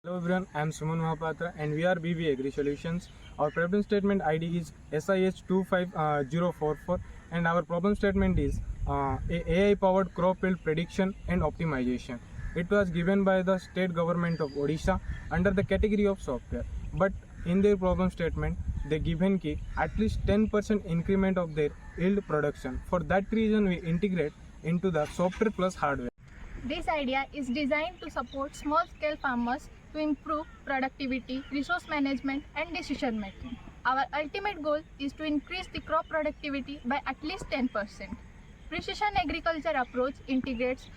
Hello everyone, I am Suman Mahapatra and we are BB Agri Solutions. Our problem statement ID is SIH25044 and our problem statement is AI powered crop yield prediction and optimization. It was given by the state government of Odisha under the category of software. But in their problem statement, they given ki at least 10% increment of their yield production. For that reason, we integrate into the software plus hardware. This idea is designed to support small-scale farmers to improve productivity, resource management, and decision making. Our ultimate goal is to increase the crop productivity by at least 10%. Precision agriculture approach integrates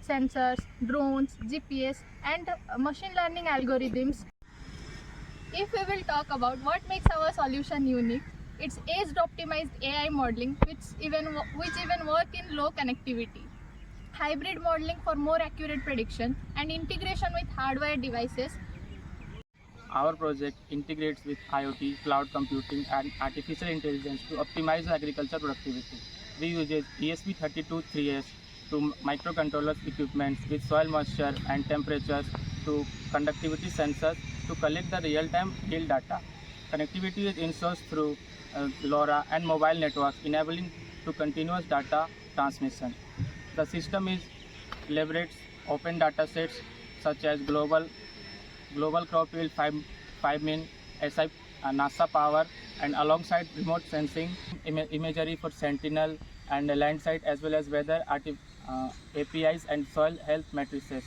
sensors, drones, GPS, and machine learning algorithms. If we will talk about what makes our solution unique, it's age-optimized AI modeling, which even work in low connectivity, hybrid modeling for more accurate prediction, and integration with hardware devices. Our project integrates with IoT, cloud computing, and artificial intelligence to optimize agriculture productivity. We use ESP32 to microcontrollers equipment with soil moisture and temperatures to conductivity sensors to collect the real-time yield data. Connectivity is ensured through LoRa and mobile networks, enabling to continuous data transmission. The system is leverages open data sets such as global crop yield, 5min, SI, NASA power, and alongside remote sensing imagery for Sentinel and Landsat, as well as weather APIs and soil health matrices.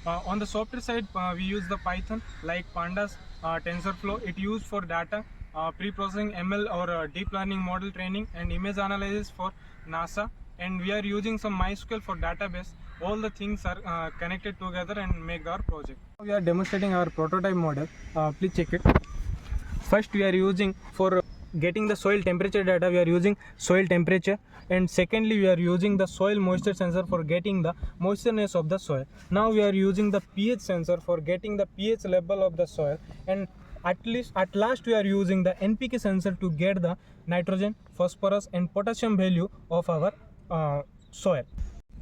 On the software side, we use the Python like Pandas, TensorFlow. It used for data pre-processing, ML or deep learning model training, and image analysis for NASA. And we are using some MySQL for database. All the things are connected together and make our project. We are demonstrating our prototype model. Please check it. First, we are using for getting the soil temperature data, we are using soil temperature, and secondly we are using the soil moisture sensor for getting the moistureness of the soil. Now we are using the pH sensor for getting the pH level of the soil, and at last we are using the NPK sensor to get the nitrogen, phosphorus, and potassium value of our soil.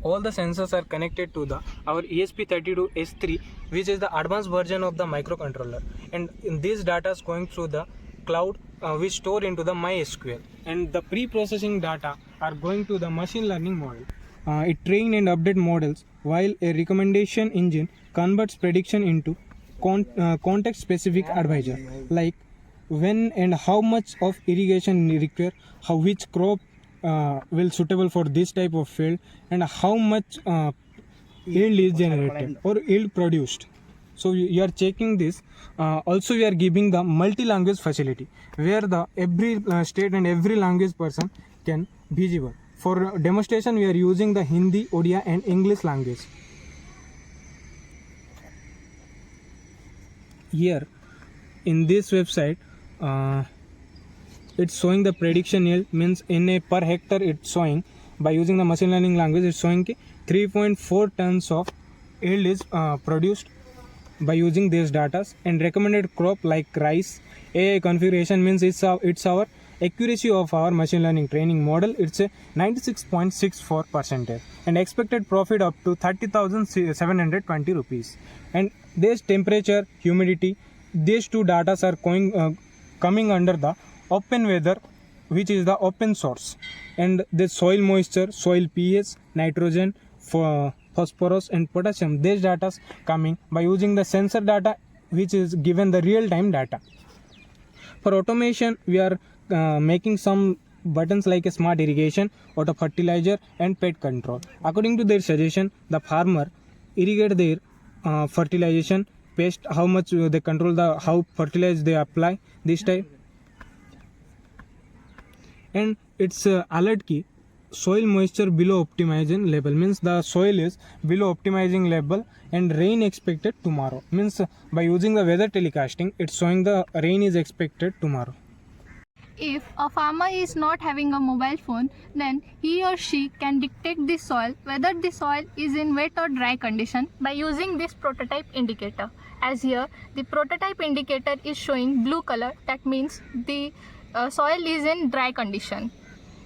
All the sensors are connected to our ESP32S3, which is the advanced version of the microcontroller, and this data is going through the cloud, which store into the MySQL, and the pre-processing data are going to the machine learning model. It train and update models, while a recommendation engine converts prediction into context specific advisor, like when and how much of irrigation require, which crop will suitable for this type of field, and how much yield is generated or yield produced. So you are checking this. Also we are giving the multi-language facility where the every state and every language person can visible. For demonstration we are using the Hindi, Odia and English language. Here in this website it's showing the prediction yield, means in a per hectare it's showing by using the machine learning language, it's showing 3.4 tons of yield is produced by using these data, and recommended crop like rice. AI configuration means it's our accuracy of our machine learning training model, it's a 96.64%, and expected profit up to 30,720 rupees. And this temperature, humidity, these two data are coming under the open weather, which is the open source, and the soil moisture, soil pH, nitrogen, phosphorus and potassium, these data coming by using the sensor data, which is given the real-time data. For automation we are making some buttons like a smart irrigation, auto fertilizer and pest control. According to their suggestion, the farmer irrigate their fertilization, pest, how much they control, the how fertilizer they apply this type, and it's alert key soil moisture below optimizing level, means the soil is below optimizing level, and rain expected tomorrow, means by using the weather telecasting it's showing the rain is expected tomorrow. If a farmer is not having a mobile phone, then he or she can detect the soil, whether the soil is in wet or dry condition, by using this prototype indicator. As here, the prototype indicator is showing blue color, that means the soil is in dry condition.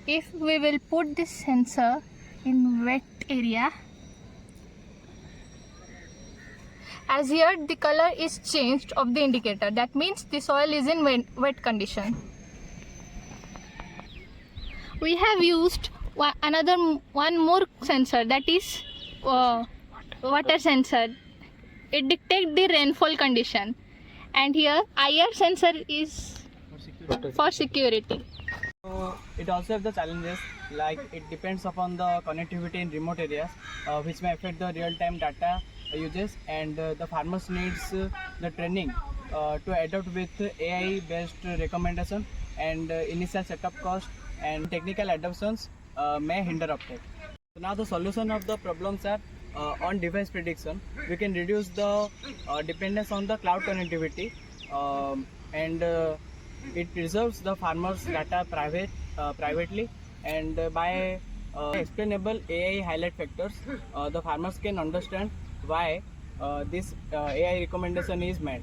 If we will put this sensor in wet area, as here the color is changed of the indicator. That means the soil is in wet condition. We have used one more sensor, that is water sensor. It detects the rainfall condition, and here IR sensor is for security. So it also have the challenges, like it depends upon the connectivity in remote areas, which may affect the real-time data uses, and the farmers needs the training to adapt with AI-based recommendation, and initial setup cost and technical adoptions may hinder uptake. So now the solution of the problems are on device prediction. We can reduce the dependence on the cloud connectivity, and it preserves the farmers' data privately, and by explainable AI highlight factors, the farmers can understand why this AI recommendation is made.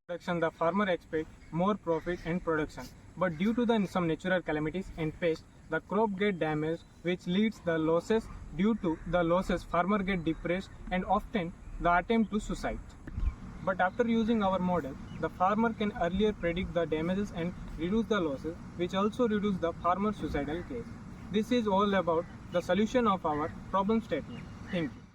Production, the farmer expect more profit and production, but due to some natural calamities and pests, the crop get damaged, which leads the losses. Due to the losses, farmer get depressed and often the attempt to suicide. But after using our model, the farmer can earlier predict the damages and reduce the losses, which also reduce the farmer suicidal case. This is all about the solution of our problem statement. Thank you.